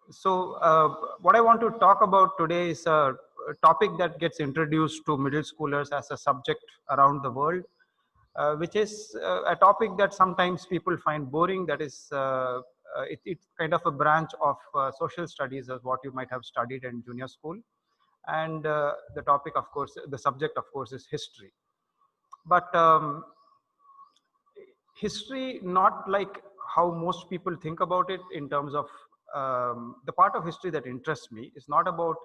What I want to talk about today is a topic that gets introduced to middle schoolers as a subject around the world, which is a topic that sometimes people find boring. That is, it's kind of a branch of social studies, as what you might have studied in junior school. And the topic, of course, the subject, of course, is history. But history, not like how most people think about it in terms of the part of history that interests me is not about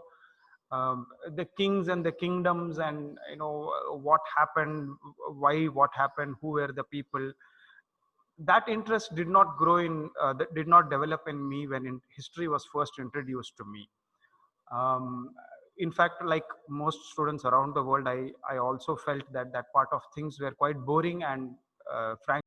the kings and the kingdoms and what happened, why, what happened, who were the people. That interest did not grow in that did not develop in me when history was first introduced to me. In fact, like most students around the world, I also felt that that part of things were quite boring and frankly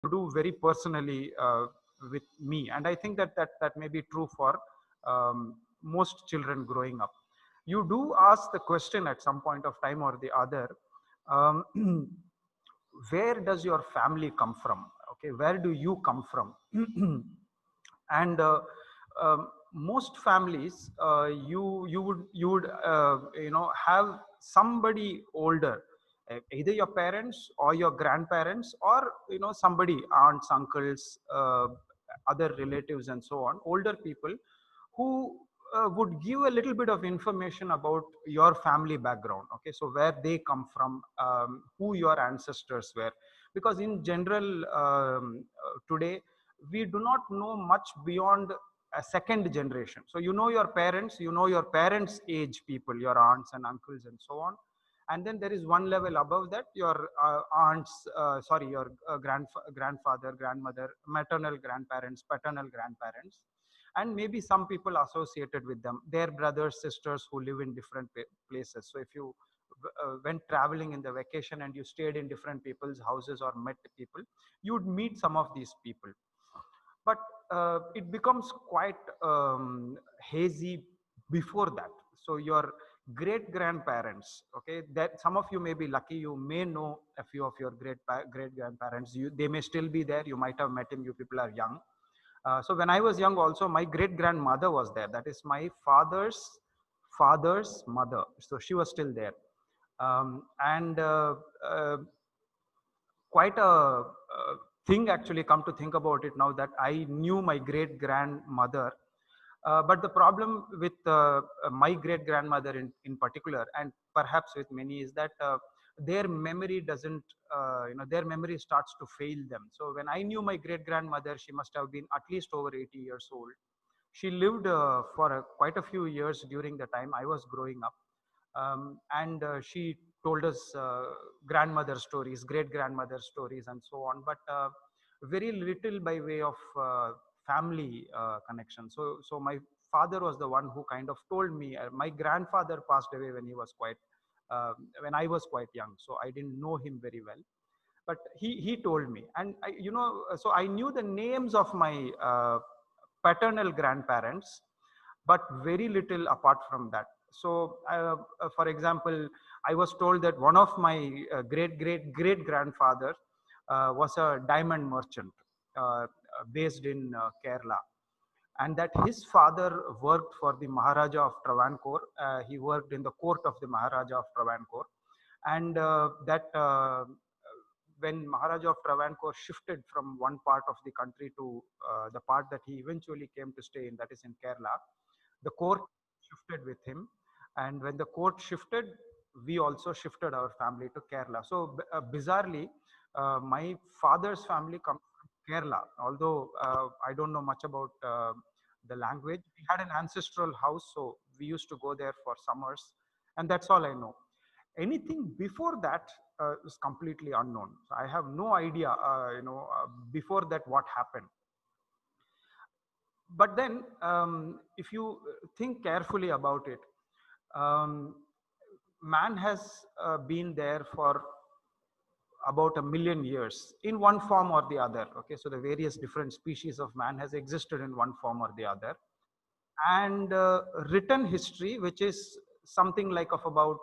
to do very personally with me, and I think that may be true for most children growing up. You do ask the question at some point of time or the other, um, where does your family come from? Okay, where do you come from? And most families, you would have somebody older, either your parents or your grandparents, or somebody, aunts, uncles, other relatives and so on, older people who would give a little bit of information about your family background. Okay, so where they come from, who your ancestors were, because in general, today we do not know much beyond a second generation. So you know your parents, you know your parents age people, your aunts and uncles and so on, and then there is one level above that, your aunts, sorry, your grandfather, grandmother, maternal grandparents, paternal grandparents, and maybe some people associated with them, their brothers, sisters who live in different places. So if you went traveling in the vacation and you stayed in different people's houses or met people, you would meet some of these people. But it becomes quite hazy before that. So your great grandparents, okay, that some of you may be lucky, you may know a few of your great grandparents. They may still be there, you might have met him, you people are young. So when I was young also, my great grandmother was there, that is my father's mother, so she was still there. And quite a thing, actually, come to think about it now, that I knew my great grandmother. But the problem with my great grandmother in particular, and perhaps with many, is that their memory doesn't, their memory starts to fail them. So when I knew my great grandmother, she must have been at least over 80 years old. She lived for quite a few years during the time I was growing up. And she told us grandmother stories, great grandmother stories, and so on, but very little by way of family connection. So my father was the one who kind of told me. My grandfather passed away when he was quite, when I was quite young, so I didn't know him very well. But he told me, and so I knew the names of my paternal grandparents, but very little apart from that. So for example, I was told that one of my great great great grandfather was a diamond merchant, based in Kerala, and that his father worked for the Maharaja of Travancore. He worked in the court of the Maharaja of Travancore, and that when Maharaja of Travancore shifted from one part of the country to the part that he eventually came to stay in, that is in Kerala, the court shifted with him. And when the court shifted, we also shifted our family to Kerala. So bizarrely, my father's family comes from Kerala, although I don't know much about the language. We had an ancestral house, so we used to go there for summers, and that's all I know. anything before that is completely unknown. So I have no idea, before that what happened. But then, if you think carefully about it, um, man has been there for about 1 million years in one form or the other. Okay, so the various different species of man has existed in one form or the other, and written history, which is something like of about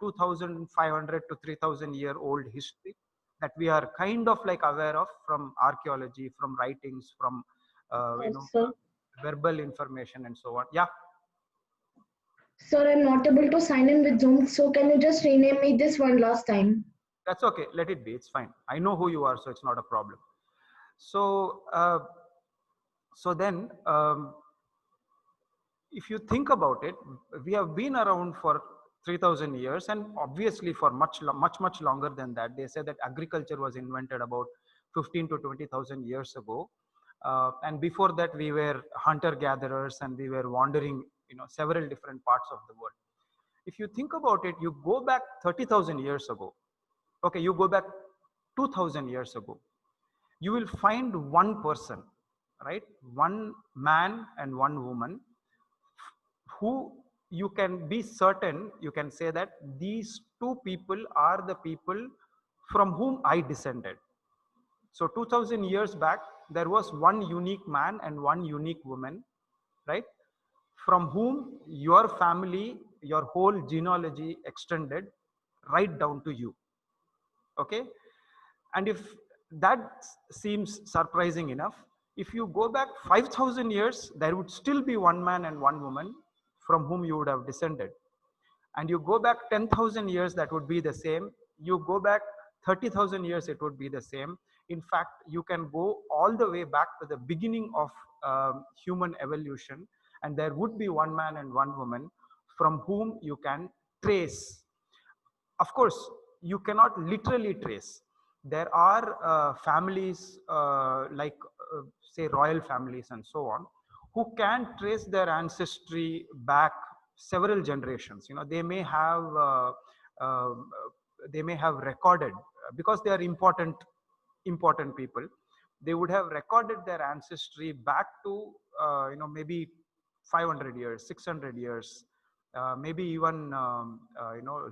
2,500 to 3,000 year old history that we are kind of like aware of from archaeology, from writings, from Sir, verbal information and so on. Yeah, sir, I'm not able to sign in with Zoom, so can you just rename me this one last time? that's okay. Let it be. It's fine. I know who you are, so it's not a problem. So, then, if you think about it, we have been around for 3,000 years, and obviously for much longer than that. They say that agriculture was invented about 15 to 20,000 years ago, and before that we were hunter gatherers and we were wandering, several different parts of the world. If you think about it, you go back 30,000 years ago. Okay, you go back 2,000 years ago. You will find one person, right? One man and one woman who you can be certain, you can say that these two people are the people from whom I descended. So 2000 years back, there was one unique man and one unique woman, right? From whom your family, your whole genealogy extended right down to you. Okay. And if that seems surprising enough, if you go back 5,000 years, there would still be one man and one woman from whom you would have descended. And you go back 10,000 years, that would be the same. You go back 30,000 years, it would be the same. In fact, you can go all the way back to the beginning of human evolution, and there would be one man and one woman from whom you can trace. Of course, you cannot literally trace. There are families, say royal families and so on, who can trace their ancestry back several generations. They may have uh, recorded, because they are important people. They would have recorded their ancestry back to maybe 500 years, 600 years, maybe even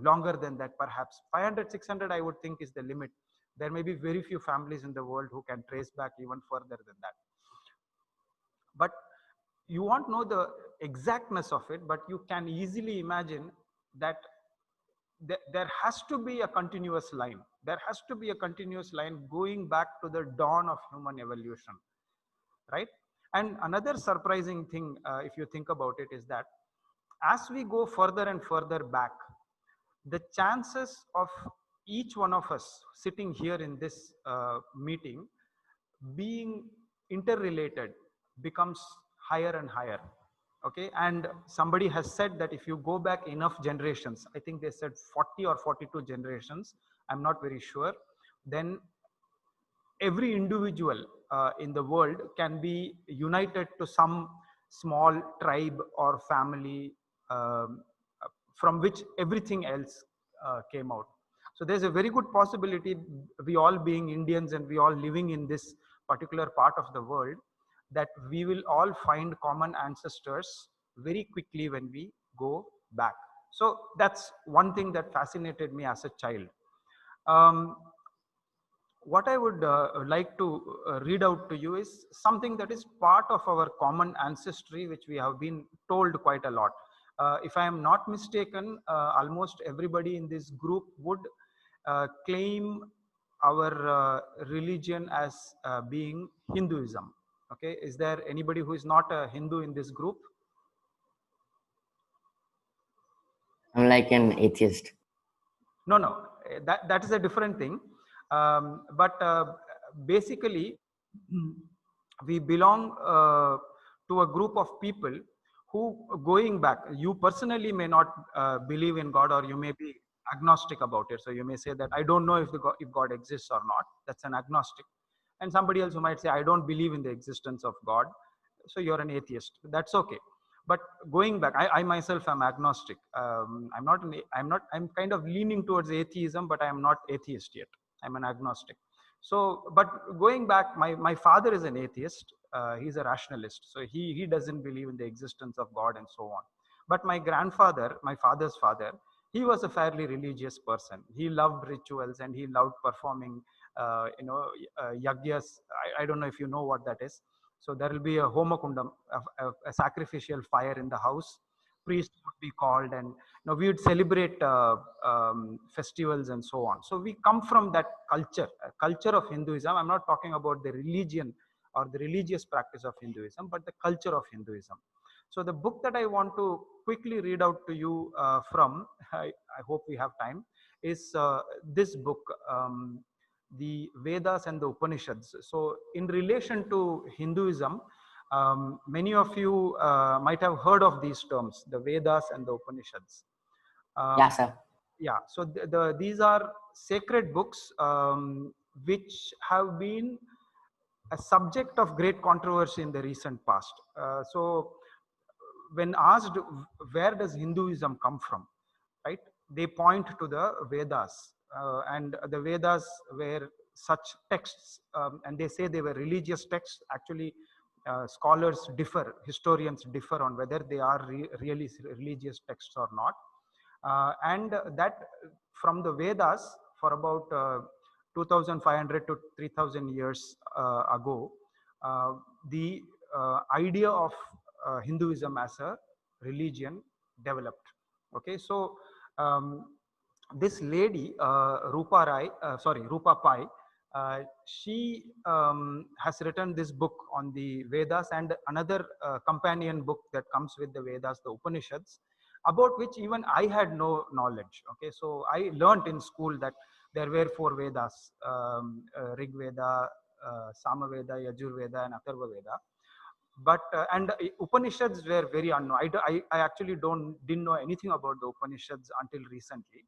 longer than that. Perhaps 500, 600, I would think, is the limit. There may be very few families in the world who can trace back even further than that. But you won't know the exactness of it, but you can easily imagine that there has to be a continuous line. There has to be a continuous line going back to the dawn of human evolution, right? And another surprising thing, if you think about it, is that as we go further and further back, the chances of each one of us sitting here in this meeting being interrelated becomes higher and higher. Okay, and somebody has said that if you go back enough generations, I think they said 40 or 42 generations, I'm not very sure, then every individual in the world can be united to some small tribe or family, from which everything else came out. So there's a very good possibility, we all being Indians and we all living in this particular part of the world, that we will all find common ancestors very quickly when we go back. So that's one thing that fascinated me as a child. Um, what I would like to read out to you is something that is part of our common ancestry, which we have been told quite a lot. If I am not mistaken, almost everybody in this group would claim our religion as being Hinduism. Okay, is there anybody who is not a Hindu in this group? I'm like an atheist. No, that is a different thing. But basically, we belong to a group of people who, going back, you personally may not believe in God, or you may be agnostic about it. So you may say that I don't know if if God exists or not. That's an agnostic. And somebody else who might say I don't believe in the existence of God. So you're an atheist. That's okay. But going back, I myself am agnostic. I'm kind of leaning towards atheism, but I am not atheist yet. I'm an agnostic. So, but going back, my father is an atheist. He's a rationalist. So he doesn't believe in the existence of God and so on. But my grandfather, my father's father, he was a fairly religious person. He loved rituals and he loved performing, yagyas. I don't know if you know what that is. So there will be a homakundam, a sacrificial fire in the house. Priest would be called, and we would celebrate festivals and so on. So we come from that culture, culture of Hinduism. I'm not talking about the religion or the religious practice of Hinduism, but the culture of Hinduism. So the book that I want to quickly read out to you from, I hope we have time, is this book, the Vedas and the Upanishads. So in relation to Hinduism, many of you might have heard of these terms, the Vedas and the Upanishads. Yeah, sir. Yeah, so these are sacred books which have been a subject of great controversy in the recent past. So when asked where does Hinduism come from, right, they point to the Vedas, and the Vedas were such texts, and they say they were religious texts. Actually, scholars differ, historians differ on whether they are really religious texts or not. And that from the Vedas, for about 2500 to 3000 years ago, the idea of Hinduism as a religion developed. Okay, so this lady, Rupa Pai, she has written this book on the Vedas, and another companion book that comes with the Vedas, the Upanishads, about which even I had no knowledge. Okay, so I learnt in school that there were 4 Vedas, Rig Veda, Samaveda, Yajur Veda, and Atharva Veda. But and Upanishads were very unknown. I actually didn't know anything about the Upanishads until recently.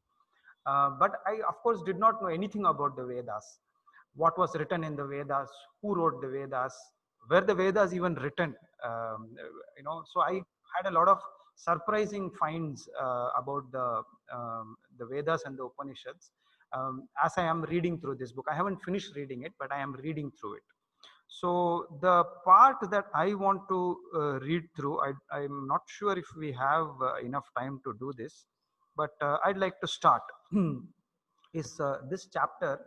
But I, of course, did not know anything about the Vedas. What was written in the Vedas? Who wrote the Vedas? Were the Vedas even written? So I had a lot of surprising finds about the Vedas and the Upanishads as I am reading through this book. I haven't finished reading it, but I am reading through it. So the part that I want to read through, I'm not sure if we have enough time to do this, but I'd like to start. Is this chapter,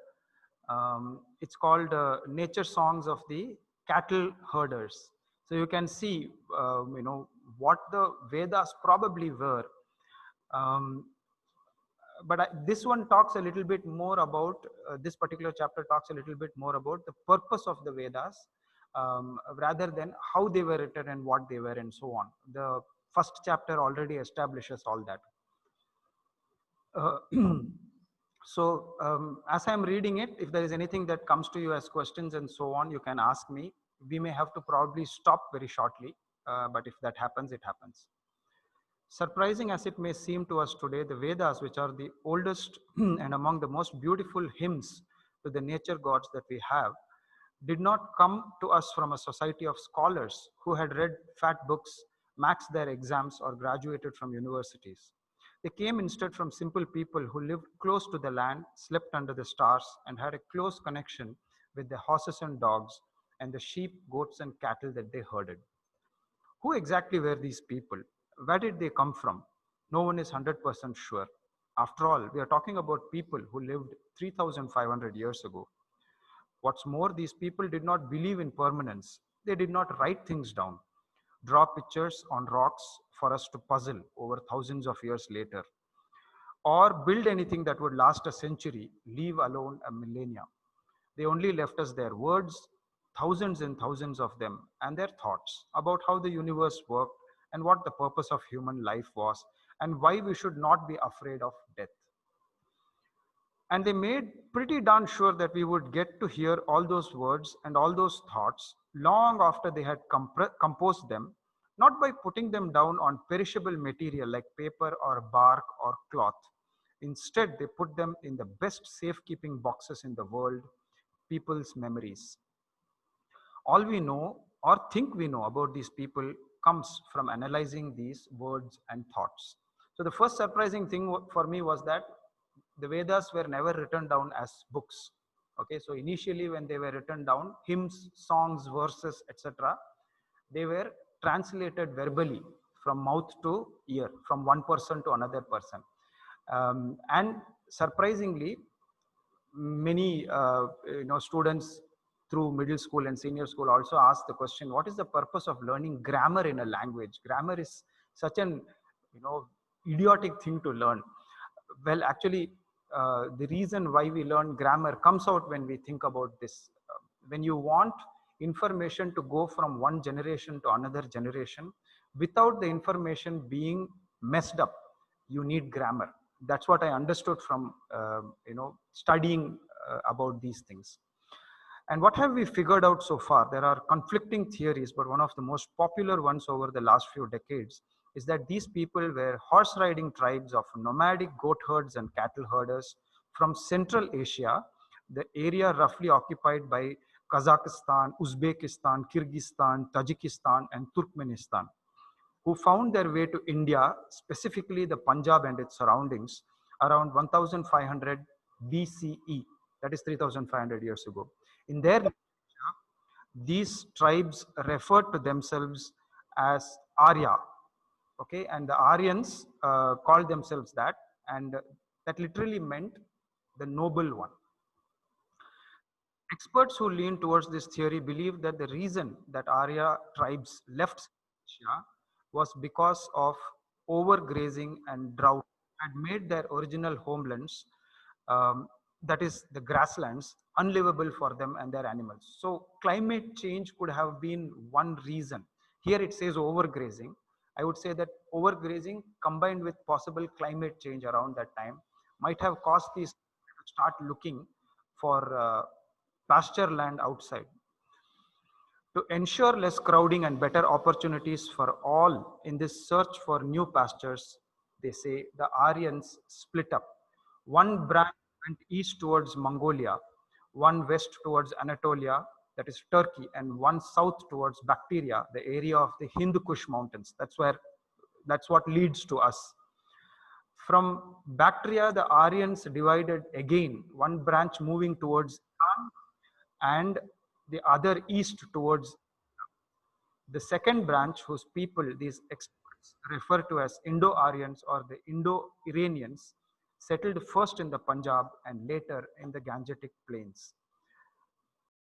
it's called Nature Songs of the Cattle Herders. So you can see, what the Vedas probably were. But this one talks a little bit more about, this particular chapter talks a little bit more about the purpose of the Vedas, rather than how they were written and what they were and so on. The first chapter already establishes all that. So as I'm reading it, if there is anything that comes to you as questions and so on, you can ask me. We may have to probably stop very shortly, but if that happens, it happens. Surprising as it may seem to us today, the Vedas, which are the oldest and among the most beautiful hymns to the nature gods that we have, did not come to us from a society of scholars who had read fat books, maxed their exams, or graduated from universities. They came instead from simple people who lived close to the land, slept under the stars, and had a close connection with the horses and dogs and the sheep, goats, and cattle that they herded. Who exactly were these people? Where did they come from? No one is 100% sure. After all, we are talking about people who lived 3,500 years ago. What's more, these people did not believe in permanence. They did not write things down, draw pictures on rocks for us to puzzle over thousands of years later, or build anything that would last a century, leave alone a millennia. They only left us their words, thousands and thousands of them, and their thoughts about how the universe worked and what the purpose of human life was and why we should not be afraid of death. And they made pretty darn sure that we would get to hear all those words and all those thoughts long after they had composed them, not by putting them down on perishable material like paper or bark or cloth. Instead, they put them in the best safekeeping boxes in the world, people's memories. All we know or think we know about these people comes from analyzing these words and thoughts. So the first surprising thing for me was that the Vedas were never written down as books. Okay, so initially when they were written down, hymns, songs, verses, etc., they were translated verbally from mouth to ear, from one person to another person. And surprisingly, many students through middle school and senior school also ask the question, what is the purpose of learning grammar in a language? Grammar is such an idiotic thing to learn. Well, actually, the reason why we learn grammar comes out when we think about this. When you want information to go from one generation to another generation without the information being messed up, you need grammar. That's what I understood from studying about these things. And what have we figured out so far? There are conflicting theories, but one of the most popular ones over the last few decades is that these people were horse riding tribes of nomadic goat herds and cattle herders from Central Asia, the area roughly occupied by Kazakhstan, Uzbekistan, Kyrgyzstan, Tajikistan, and Turkmenistan, who found their way to India, specifically the Punjab and its surroundings, around 1500 BCE, that is 3500 years ago. In their literature, these tribes referred to themselves as Arya, okay, and the Aryans called themselves that, and that literally meant the noble one. Experts who lean towards this theory believe that the reason that Arya tribes left Asia was because of overgrazing and drought had made their original homelands, that is the grasslands, unlivable for them and their animals. So climate change could have been one reason. Here it says overgrazing. I would say that overgrazing combined with possible climate change around that time might have caused these to start looking for pasture land outside. To ensure less crowding and better opportunities for all in this search for new pastures, they say the Aryans split up. One branch went east towards Mongolia, one west towards Anatolia, that is Turkey, and one south towards Bactria, the area of the Hindu Kush mountains. That's what leads to us. From Bactria, the Aryans divided again, one branch moving towards Iran and the other east towards the second branch, whose people these experts refer to as Indo-Aryans or the Indo-Iranians, settled first in the Punjab and later in the Gangetic plains.